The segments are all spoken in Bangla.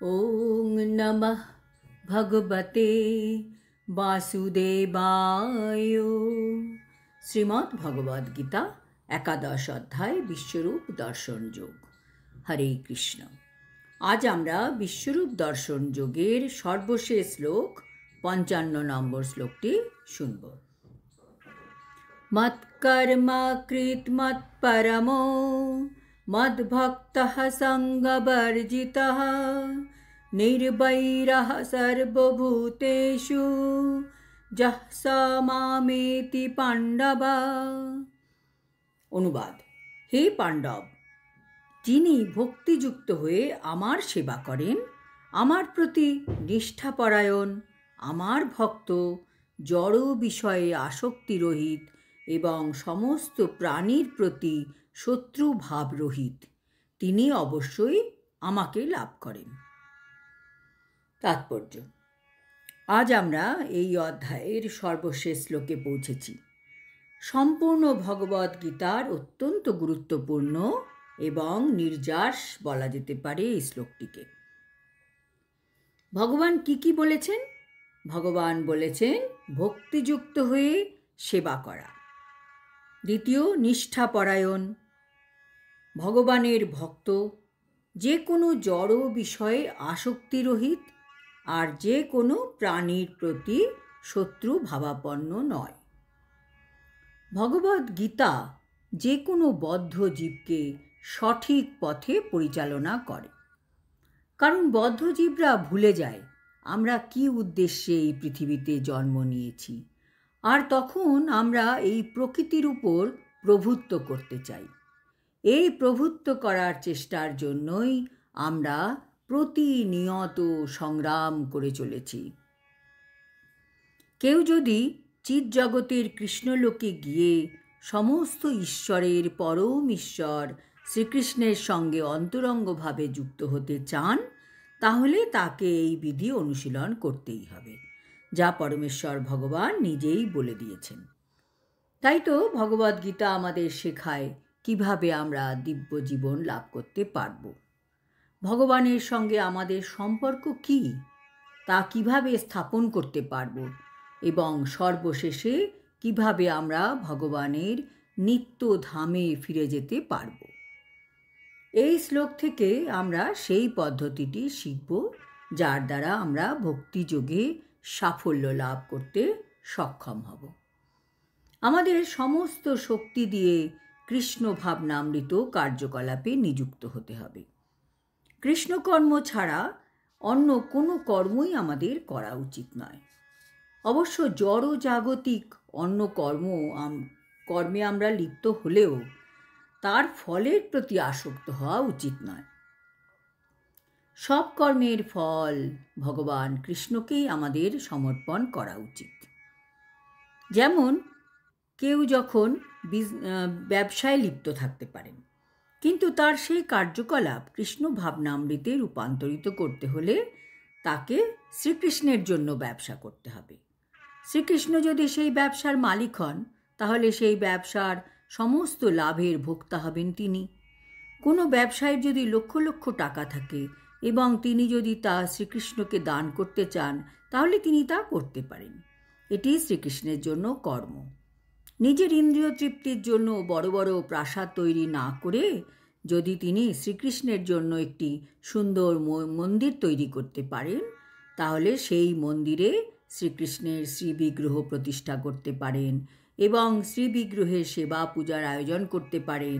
ওং নমঃ ভগবতে বাসুদেবায়। শ্রীমদ্ ভগবদ্ গীতা একাদশ অধ্যায় বিশ্বরূপ দর্শন যোগ। হরে কৃষ্ণ। আজ আমরা বিশ্বরূপ দর্শন যোগের সর্বশেষ শ্লোক 55 নম্বর শ্লোকটি শুনব। মৎকর্মা কৃত মৎপরমো মদ্ভক্তঃ সঙ্গবর্জিতঃ নির্বৈরঃ সর্বভূতেষু যঃ স মামেতি পাণ্ডব। অনুবাদ: হে পাণ্ডব, যিনি ভক্তিযুক্ত হয়ে আমার সেবা করেন, আমার প্রতি নিষ্ঠাপরায়ণ, আমার ভক্ত, জড় বিষয়ে আসক্তিরহিত এবং সমস্ত প্রাণীর প্রতি শত্রুভাব রহিত, তিনি অবশ্যই আমাকে লাভ করেন। তাৎপর্য: আজ আমরা এই অধ্যায়ের সর্বশেষ শ্লোকে পৌঁছেছি। সম্পূর্ণ ভগবদ্ গীতার অত্যন্ত গুরুত্বপূর্ণ এবং নির্যাস বলা যেতে পারে এই শ্লোকটিকে। ভগবান কি বলেছেন? ভগবান বলেছেন ভক্তিযুক্ত হয়ে সেবা করা। দ্বিতীয়, নিষ্ঠাপরায়ণ, ভগবানের ভক্ত, যে কোনো জড় বিষয়ে আসক্তিরহিত আর যে কোনো প্রাণীর প্রতি শত্রু ভাবাপন্ন নয়। ভগবদ্ গীতা যে কোনো বদ্ধ জীবকে সঠিক পথে পরিচালনা করে, কারণ বদ্ধ জীবরা ভুলে যায় আমরা কি উদ্দেশ্যে এই পৃথিবীতে জন্ম নিয়েছি, আর তখন আমরা এই প্রকৃতির উপর প্রভুত্ব করতে চাই। এই প্রভুত্ব করার চেষ্টার জন্যই আমরা প্রতিনিয়ত সংগ্রাম করে চলেছি। কেউ যদি চিৎজগতের কৃষ্ণলোকে গিয়ে সমস্ত ঈশ্বরের পরম ঈশ্বর শ্রীকৃষ্ণের সঙ্গে অন্তরঙ্গভাবে যুক্ত হতে চান, তাহলে তাকে এই বিধি অনুশীলন করতেই হবে, যা পরমেশ্বর ভগবান নিজেই বলে দিয়েছেন। তাই তো ভগবদ্গীতা আমাদের শেখায় কিভাবে আমরা দিব্য জীবন লাভ করতে পারব, ভগবানের সঙ্গে আমাদের সম্পর্ক কি তা কিভাবে স্থাপন করতে পারব, এবং সর্বশেষে কিভাবে আমরা ভগবানের নিত্য ধামে ফিরে যেতে পারব। এই শ্লোক থেকে আমরা সেই পদ্ধতিটি শিখব যার দ্বারা আমরা ভক্তিযোগে সাফল্য লাভ করতে সক্ষম হব। আমাদের সমস্ত শক্তি দিয়ে কৃষ্ণ ভাবনামৃত কার্যকলাপে নিযুক্ত হতে হবে। কৃষ্ণকর্ম ছাড়া অন্য কোনো কর্মই আমাদের করা উচিত নয়। অবশ্য জড় জাগতিক অন্য কর্মে আমরা লিপ্ত হলেও তার ফলের প্রতি আসক্ত হওয়া উচিত নয়। সব কর্মের ফল ভগবান কৃষ্ণকেই আমাদের সমর্পণ করা উচিত। যেমন কেউ যখন ব্যবসায় লিপ্ত থাকতে পারেন, কিন্তু তার সেই কার্যকলাপ কৃষ্ণ ভাবনামৃতে রূপান্তরিত করতে হলে তাকে শ্রীকৃষ্ণের জন্য ব্যবসা করতে হবে। শ্রীকৃষ্ণ যদি সেই ব্যবসার মালিক হন, তাহলে সেই ব্যবসার সমস্ত লাভের ভোক্তা হবেন তিনি। কোনো ব্যবসায় যদি লক্ষ লক্ষ টাকা থাকে এবং তিনি যদি তা শ্রীকৃষ্ণকে দান করতে চান, তাহলে তিনি তা করতে পারেন। এটি শ্রীকৃষ্ণের জন্য কর্ম। নিজের ইন্দ্রিয় তৃপ্তির জন্য বড় বড় প্রাসাদ তৈরি না করে যদি তিনি শ্রীকৃষ্ণের জন্য একটি সুন্দর মন্দির তৈরি করতে পারেন, তাহলে সেই মন্দিরে শ্রীকৃষ্ণের শ্রীবিগ্রহ প্রতিষ্ঠা করতে পারেন এবং শ্রীবিগ্রহের সেবা পূজার আয়োজন করতে পারেন।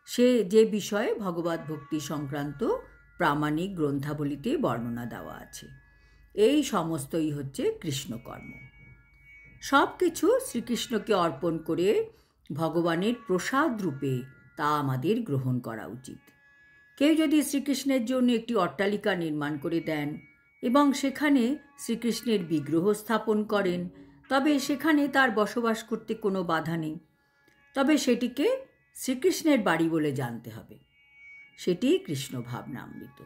সে যে বিষয়ে ভগবদ্ ভক্তি সংক্রান্ত প্রামাণিক গ্রন্থাবলীতে বর্ণনা দেওয়া আছে। এই সমস্তই হচ্ছে কৃষ্ণকর্ম। সব কিছু শ্রীকৃষ্ণকে অর্পণ করে ভগবানের প্রসাদ রূপে তা আমাদের গ্রহণ করা উচিত। কেউ যদি শ্রীকৃষ্ণের জন্য একটি অট্টালিকা নির্মাণ করে দেন এবং সেখানে শ্রীকৃষ্ণের বিগ্রহ স্থাপন করেন, তবে সেখানে তার বসবাস করতে কোনো বাধা নেই। তবে সেটিকে শ্রীকৃষ্ণের বাড়ি বলে জানতে হবে। সেটি কৃষ্ণ ভাবনামৃত।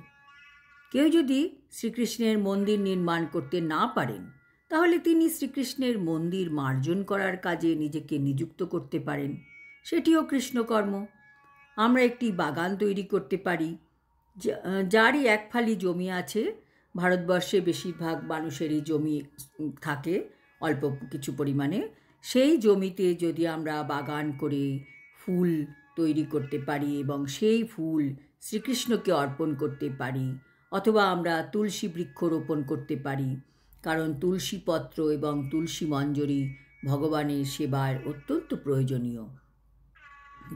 কেউ যদি শ্রীকৃষ্ণের মন্দির নির্মাণ করতে না পারেন, তাহলে তিনি শ্রীকৃষ্ণের মন্দির মার্জন করার কাজে নিজেকে নিযুক্ত করতে পারেন। সেটিও কৃষ্ণকর্ম। আমরা একটি বাগান তৈরি করতে পারি যারই এক ফালি জমি আছে, ভারতবর্ষে বেশিরভাগ মানুষেরই জমি থাকে অল্প কিছু পরিমাণে, সেই জমিতে যদি আমরা বাগান করে ফুল তৈরি করতে পারি এবং সেই ফুল শ্রীকৃষ্ণকে অর্পণ করতে পারি, অথবা আমরা তুলসী বৃক্ষ রোপণ করতে পারি, কারণ তুলসী পত্র এবং তুলসী মঞ্জরি ভগবানের সেবার অত্যন্ত প্রয়োজনীয়।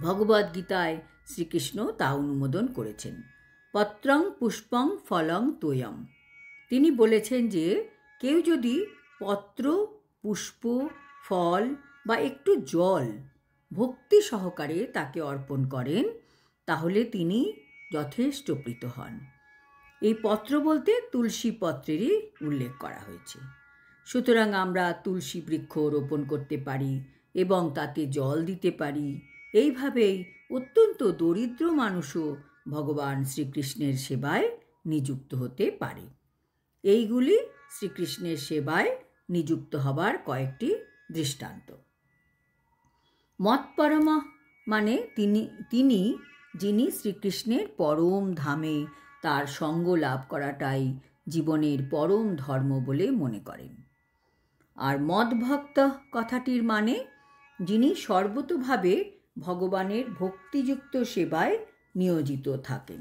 ভগবদ্গীতায় শ্রীকৃষ্ণ তা অনুমোদন করেছেন। পত্রং পুষ্পং ফলং তোয়ম। তিনি বলেছেন যে কেউ যদি পত্র, পুষ্প, ফল বা একটু জল ভক্তি সহকারে তাকে অর্পণ করেন, তাহলে তিনি যথেষ্ট প্রীত হন। এই পত্র বলতে তুলসী পত্রেরই উল্লেখ করা হয়েছে। সুতরাং আমরা তুলসী বৃক্ষ রোপণ করতে পারি এবং তাতে জল দিতে পারি। এইভাবেই অত্যন্ত দরিদ্র মানুষও ভগবান শ্রীকৃষ্ণের সেবায় নিযুক্ত হতে পারে। এইগুলি শ্রীকৃষ্ণের সেবায় নিযুক্ত হবার কয়েকটি দৃষ্টান্ত। মৎপরমঃ মানে তিনি যিনি শ্রীকৃষ্ণের পরম ধামে তার সঙ্গ লাভ করাটাই জীবনের পরম ধর্ম বলে মনে করেন। আর মদ্ভক্ত কথাটির মানে যিনি সর্বতোভাবে ভগবানের ভক্তিযুক্ত সেবায় নিয়োজিত থাকেন,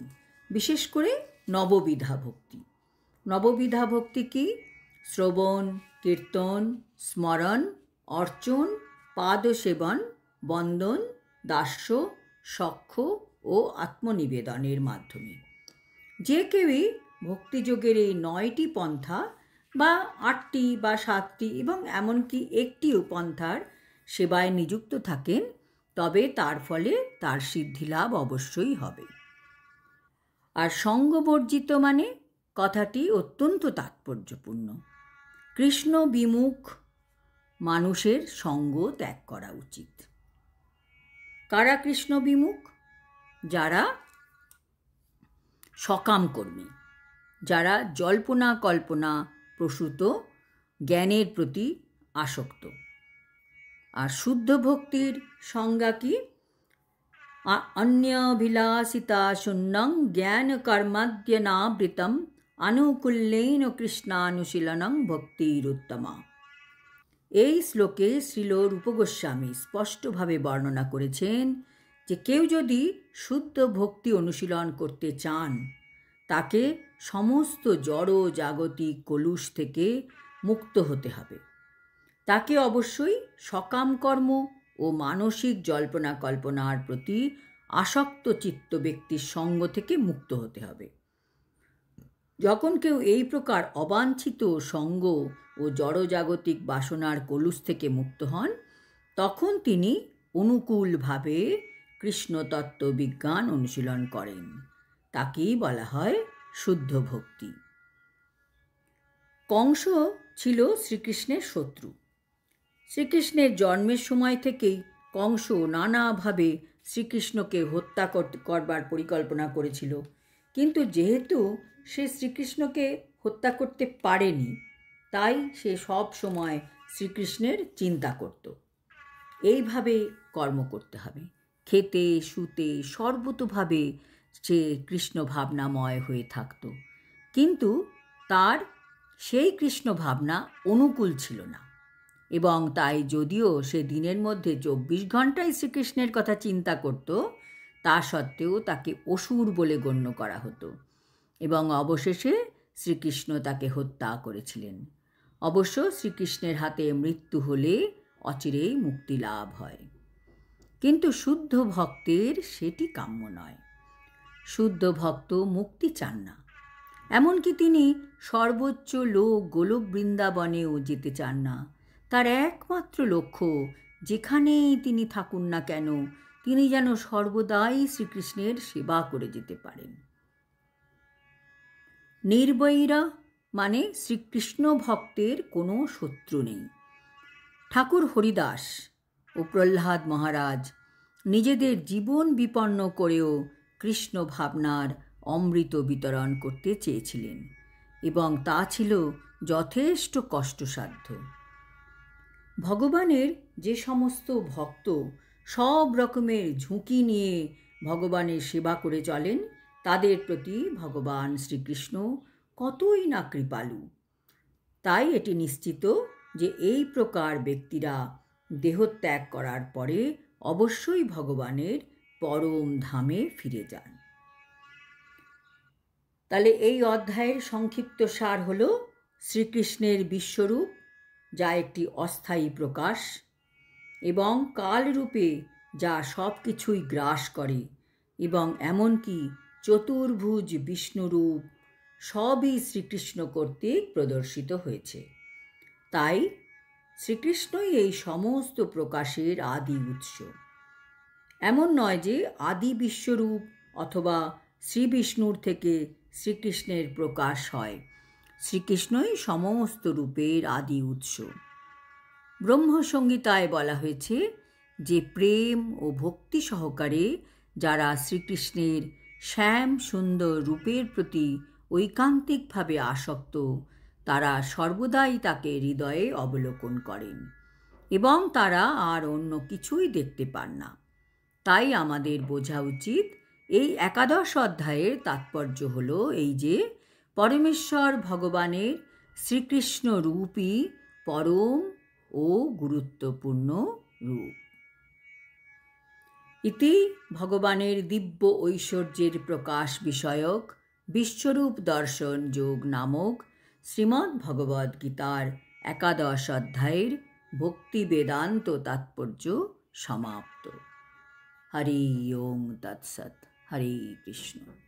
বিশেষ করে নববিধা ভক্তি। নববিধা ভক্তি কি? শ্রবণ, কীর্তন, স্মরণ, অর্চন, পাদসেবন, বন্দন, দাস্য, সখ্য ও আত্মনিবেদনের মাধ্যমে। যে কেউই ভক্তিযোগের এই 9টি পন্থা বা 8টি বা 7টি এবং এমনকি একটিও পন্থার সেবায় নিযুক্ত থাকেন, তবে তার ফলে তার সিদ্ধিলাভ অবশ্যই হবে। আর সঙ্গবর্জিত মানে কথাটি অত্যন্ত তাৎপর্যপূর্ণ। কৃষ্ণ বিমুখ মানুষের সঙ্গ ত্যাগ করা উচিত। কারা কৃষ্ণ বিমুখ? যারা সকাম কর্মী, যারা জল্পনা কল্পনা প্রসূত জ্ঞানের প্রতি আসক্ত। আর শুদ্ধ ভক্তির সংজ্ঞা কি? অন্যাভিলাষিতা শূন্যং জ্ঞান কর্মাদ্যনাবৃতম আনুকূল্যেন কৃষ্ণানুশীলনং ভক্তিরুত্তমা। এই শ্লোকে শ্রীল রূপ গোস্বামী স্পষ্টভাবে বর্ণনা করেছেন যে কেউ যদি শুদ্ধ ভক্তি অনুশীলন করতে চান, তাকে সমস্ত জড় জাগতিক কলুষ থেকে মুক্ত হতে হবে। তাকে অবশ্যই সকাম কর্ম ও মানসিক জল্পনা কল্পনার প্রতি আসক্ত চিত্ত ব্যক্তির সঙ্গ থেকে মুক্ত হতে হবে। যখন কেউ এই প্রকার অবাঞ্ছিত সঙ্গ ও জড়জাগতিক বাসনার কলুষ থেকে মুক্ত হন, তখন তিনি অনুকূলভাবে কৃষ্ণতত্ত্ব বিজ্ঞান অনুশীলন করেন। তাকেই বলা হয় শুদ্ধ ভক্তি। কংস ছিল শ্রীকৃষ্ণের শত্রু। শ্রীকৃষ্ণের জন্মের সময় থেকেই কংস নানাভাবে শ্রীকৃষ্ণকে হত্যা করবার পরিকল্পনা করেছিল, কিন্তু যেহেতু সে শ্রীকৃষ্ণকে হত্যা করতে পারেনি, তাই সে সব সময় শ্রীকৃষ্ণের চিন্তা করত। এইভাবে কর্ম করতে হবে, খেতে শুতে সর্বতোভাবে সে কৃষ্ণ ভাবনাময় হয়ে থাকত, কিন্তু তার সেই কৃষ্ণ ভাবনা অনুকূল ছিল না, এবং তাই যদিও সে দিনের মধ্যে 24 ঘন্টাই শ্রীকৃষ্ণের কথা চিন্তা করত, তা সত্ত্বেও তাকে অসুর বলে গণ্য করা হতো এবং অবশেষে শ্রীকৃষ্ণ তাকে হত্যা করেছিলেন। অবশ্য শ্রীকৃষ্ণের হাতে মৃত্যু হলে অচিরেই মুক্তি লাভ হয়, কিন্তু শুদ্ধ ভক্তের সেটি কাম্য নয়। শুদ্ধ ভক্ত মুক্তি চান না, এমনকি তিনি সর্বোচ্চ লোক গোলক বৃন্দাবনেও যেতে চান না। তার একমাত্র লক্ষ্য, যেখানেই তিনি থাকুন না কেন, তিনি যেন সর্বদাই শ্রীকৃষ্ণের সেবা করে যেতে পারেন। নির্বৈর মানে শ্রীকৃষ্ণ ভক্তের কোনো শত্রু নেই। ঠাকুর হরিদাস ও প্রহ্লাদ মহারাজ নিজেদের জীবন বিপন্ন করেও কৃষ্ণ ভাবনার অমৃত বিতরণ করতে চেয়েছিলেন, এবং তা ছিল যথেষ্ট কষ্টসাধ্য। ভগবানের যে সমস্ত ভক্ত সব রকমের ঝুঁকি নিয়ে ভগবানের সেবা করে চলেন, তাদের প্রতি ভগবান শ্রীকৃষ্ণ কতই না কৃপালু। তাই এটি নিশ্চিত যে এই প্রকার ব্যক্তিরা দেহত্যাগ করার পরে অবশ্যই ভগবানের পরম ধামে ফিরে যান। তাহলে এই অধ্যায়ের সংক্ষিপ্ত সার হল শ্রীকৃষ্ণের বিশ্বরূপ, যা একটি অস্থায়ী প্রকাশ, এবং কালরূপে যা সব কিছুই গ্রাস করে, এবং এমনকি চতুর্ভুজ বিষ্ণুরূপ সবই শ্রীকৃষ্ণ কর্তৃক প্রদর্শিত হয়েছে। তাই শ্রীকৃষ্ণই এই সমস্ত প্রকাশের আদি উৎস। এমন নয় যে আদি বিশ্বরূপ অথবা শ্রীবিষ্ণুর থেকে শ্রীকৃষ্ণের প্রকাশ হয়। শ্রীকৃষ্ণই সমস্ত রূপের আদি উৎস। ব্রহ্মসংহিতায় বলা হয়েছে যে প্রেম ও ভক্তি সহকারে যারা শ্রীকৃষ্ণের শ্যাম সুন্দর রূপের প্রতি ঐকান্তিকভাবে আসক্ত, তারা সর্বদাই তাকে হৃদয়ে অবলোকন করেন এবং তারা আর অন্য কিছুই দেখতে পান না। তাই আমাদের বোঝা উচিত এই একাদশ অধ্যায়ের তাৎপর্য হল এই যে পরমেশ্বর ভগবানের শ্রীকৃষ্ণ রূপই পরম ও গুরুত্বপূর্ণ রূপ। ইতি ভগবানের দিব্য ঐশ্বর্যের প্রকাশ বিষয়ক বিশ্বরূপ দর্শন যোগ নামক শ্রীমদ্ ভগবদ্ গীতার একাদশ অধ্যায়ের ভক্তি বেদান্ত তাৎপর্য সমাপ্ত। হরি ওম তৎসৎ। হরে কৃষ্ণ।